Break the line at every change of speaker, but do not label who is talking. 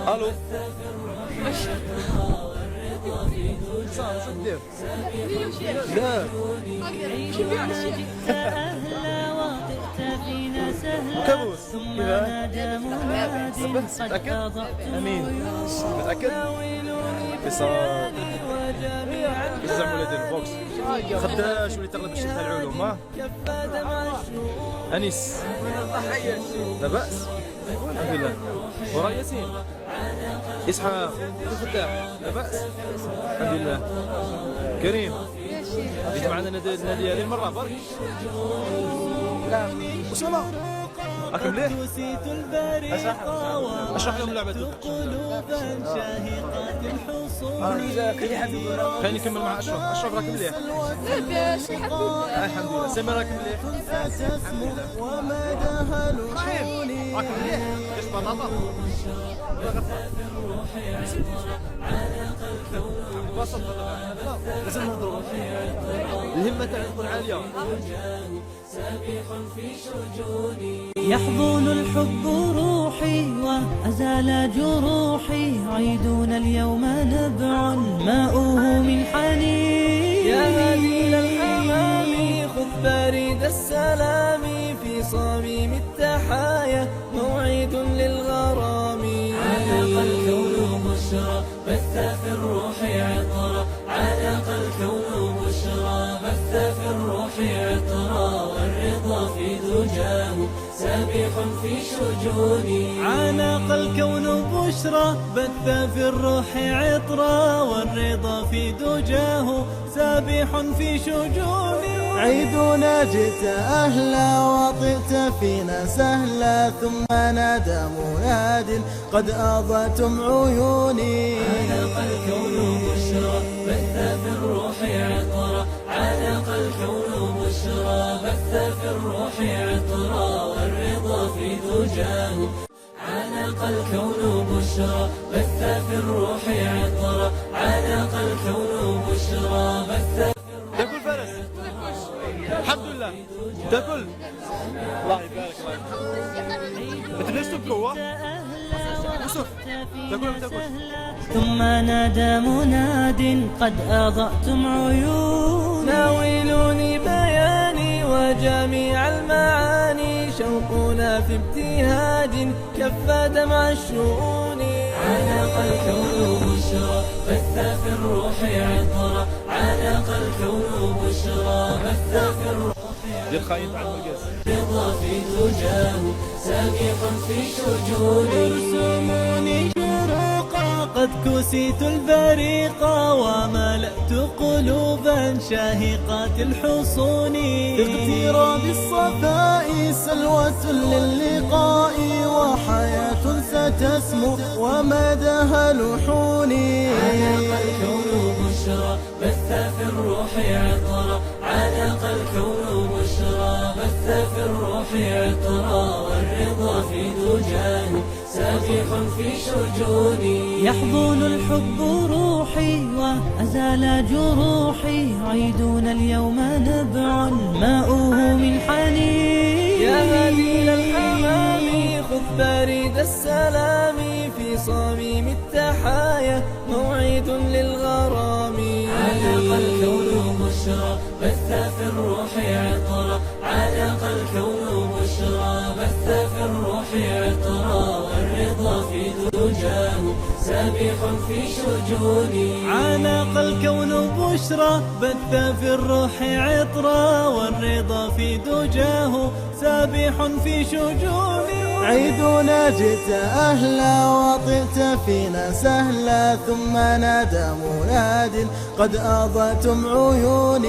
الو شو تدير؟ لا كابوس كيفاش؟ متأكد؟ أمين متأكد؟ اتصال زعما ولا دير البوكس خداش ولي تغلب الشتاء العلوم ها؟ أنيس لا بأس الحمد لله وراء ياسين إسحاق الفتاح لا بأس الحمد لله كريم جيت معنا النادي هذه المرة برك لا وش ماما راك مليح اشرح لهم لعبة خليني نكمل مع اشرف راك مليح
لاباس الحمد لله
الحمد لله سما راك مليح الحمد لله ابراهيم راك مليح كاش بطاطا وسط لازم نهضروا الهمة تاعنا تكون عالية
يحضن الحب روحي وأزال جروحي عيدنا اليوم نبع ماؤه من حنين
يا هديل الحمام خذ بريد السلام في صميم التحايا موعد للغرام علق الكون بشرى بث في الروح عطرا علق الكون بشرى بث في الروح عطرا والرضا في دجاه سابح في شجوني
عانق الكون بشرى بث في الروح عطرا والرضا في دجاه سابح في شجوني
عيدنا جئت أهلا وطئت فينا سهلا ثم نادى مناد قد أضأتم عيوني علق الكون بشرى بث في الروح عطرا علق الكون بشرى بث في الروح عطرا والرضا في دجاه علق الكون بشرى بث في الروح عطرا علق الكون بشرى بث
تاكل فرس الحمد لله تاكل الله يبارك الله ما تبداش تبكوا يوسف تاكل ولا ما تاكلش
ثم نادى مناد قد أضأتم عيون
ناولوني بياني وجميع المعاني شوقنا في ابتهاج كف دمع الشؤون علق الكون بشرى بث في الروح عطرا علق الكون بشرى بث في الروح
دير خايف على المرقاس
رضا في دجاه سابقا في شجوني
ارسموني شروقا قد كسيت البريقا وملأت قلوبا شاهقات الحصون
اغتراب الصفاء سلوة للقاء وحياة ستسمو ومدها لحوني علق الكون بشرى بث في الروح عطرا علق الكون بشرى بث في الروح عطرا والرضا في دجاه سابح في شجوني
يحضن الحب روحي وأزال جروحي عيدنا اليوم نبع ماؤه من حنين
يا هديل الحمام خذ بريد السلام في صميم التحايا موعد للغرام علق الكون بشرى بث في الروح عطرا علق الكون بشرى بث في الروح عطرا والرضا في دجاه سابح في شجوني
عانق الكون بشرى بث في الروح عطرا والرضا في دجاه سابح في شجوني
عيدنا جئت أهلا وطئت فينا سهلا ثم نادى مناد قد أضأتم عيوني